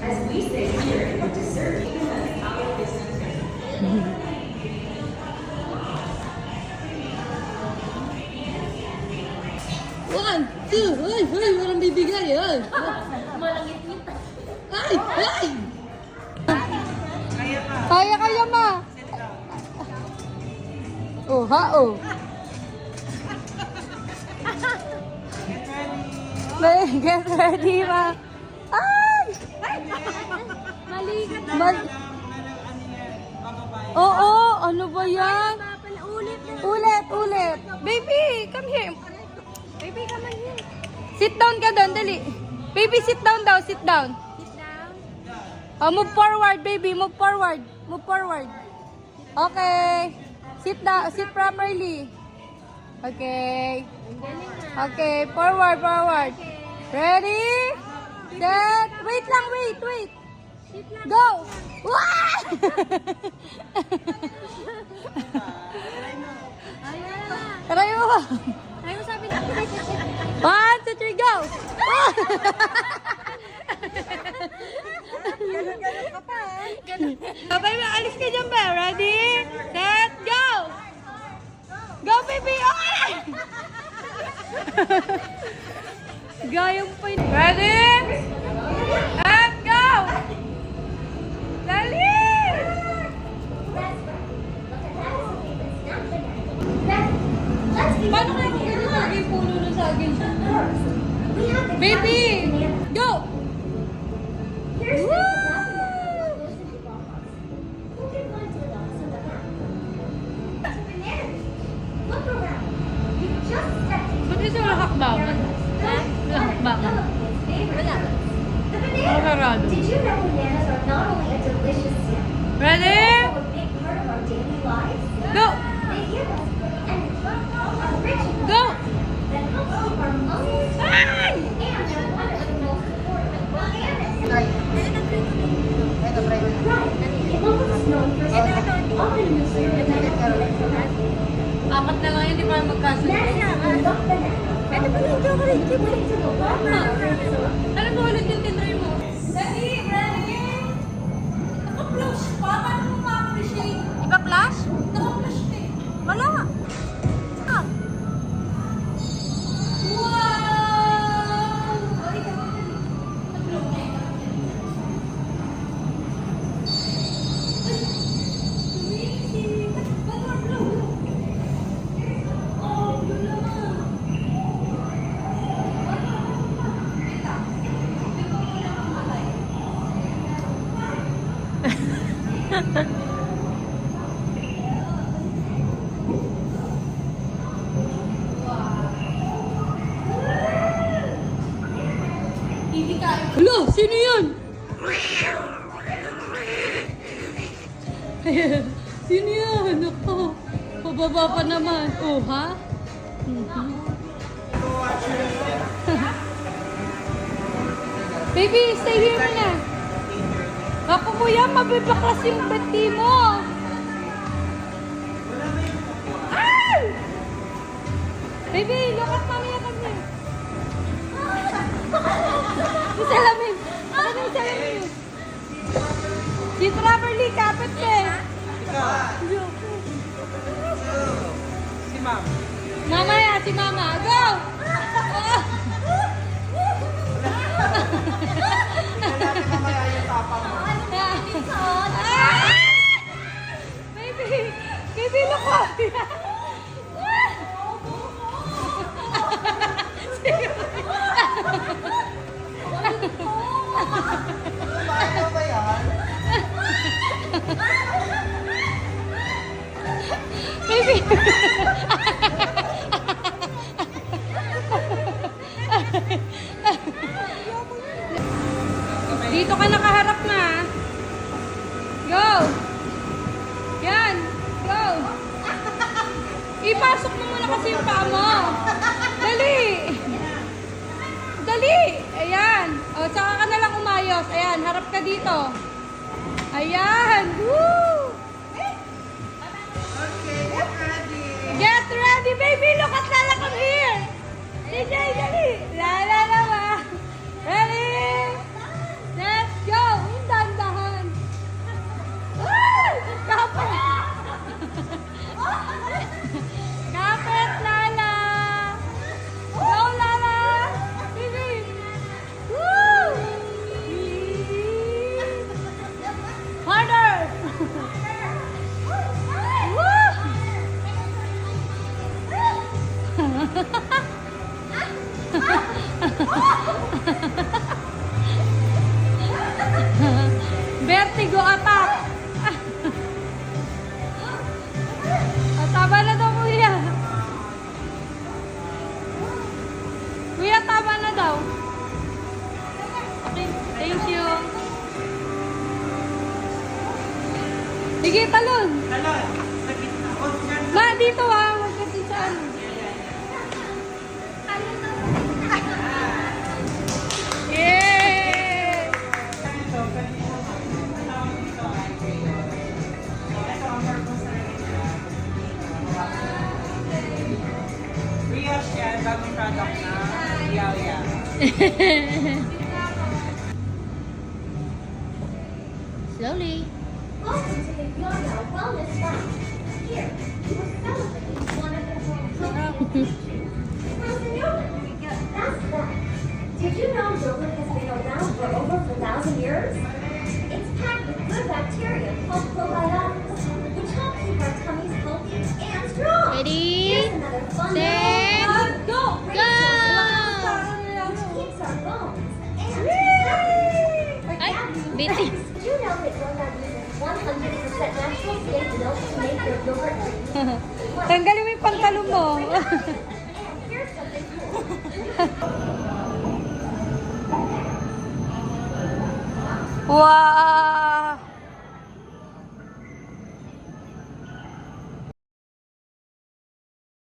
As we say here, dessert even out of this center. One, two, ay, walang bibigay, ay. Malangit-ngit. Ay, ay. Kaya, ma. Oh, ha, oh. Get ready, ma. Ay! Mali ka na. Oo, ano ba yan? Ulit na. Ulit. Baby, come here. Baby, come on here. Sit down ka doon, dali. Baby, sit down daw, sit down. Sit down. Oh, move forward, baby. Move forward. Move forward. Okay. Sit down. Sit properly. Okay. Ang galing na. Okay. Forward. Ready? Set. Wait lang, wait. Sit lang. Go! Wah! Ayan na. Try mo. Try mo sabi na. 1, 2, 3, go! Ganun ka pa. Ganun. Sabay mo, alis ka dyan ba? Ready? Set, go! Go, baby! Okay! Gayang pa yun. Ready? And go! Dali! Paano kaya kung ganyan lagi puno na sa akin? Baby! Go! Woo! Ba't isa wala hakbangan? Wala hakbangan. Wala. Makarado. Did you know bananas are not only a delicious snack, Ready? but a big part of our daily lives? Go! They give us a rich Go! that helps keep our muscles Ay! and they're one of the most important bananas. Right. Columbus is known for often used in Apat na lang yun, di pa magkasunod. Ito pa yung chocolate chip. Ano ba ulit yung tinry mo? Dali, ready? Naka-flash pa. Paano mo ma-appreciate? Iba flash? Naka-flash ka eh. Wala. Ah. Wow! Ay, Hello, sino yun? Sino yun? Ako, pababa pa naman. Oh, ha? Baby, stay here muna. Ako kuya, mabibaklas yung bati mo. Ay! Baby, look at mamaya kami. Yung salamin. Ano yung salamin? Sit properly, kapit ka eh. Si ma'am. Mamaya, si mama. Go! Mamaya yung tapang mo. Ah! Baby, look up. Paano ba yan? Baby. Dito ka nakaharap na. Go. Yan. Go. Ipasok mo muna kasi yung paa mo. Dali. Dali. Ayan. O, saka ka na lang umayos. Ayan, harap ka dito. Ayan. Woo! Okay, get ready. Get ready, baby. Look at Lala, come here. DJ, dali. Lala naman. Ready? Let's go. dito ah. Huwag ka dito sa ano. Yay! Brioche yan, bagong product na. Yaw-yaw. Slowly. Welcome to the Yo-Yo Wellness Lounge. Here, you will celebrate one of the world's frozen yogurt. That's right. Did you know yogurt has been around for over 1,000 years? It's packed with good bacteria called probiotics, which help keep our tummies healthy and strong. Ready? Here's another fun Set, fact. Go! Go! Which keeps our bones and happy. Ay, Betty. Did you know that Yo-Yo uses 100% natural skim milk to make your yogurt drink? Tanggalin mo yung pantalon mo. And here's something cool. Wow!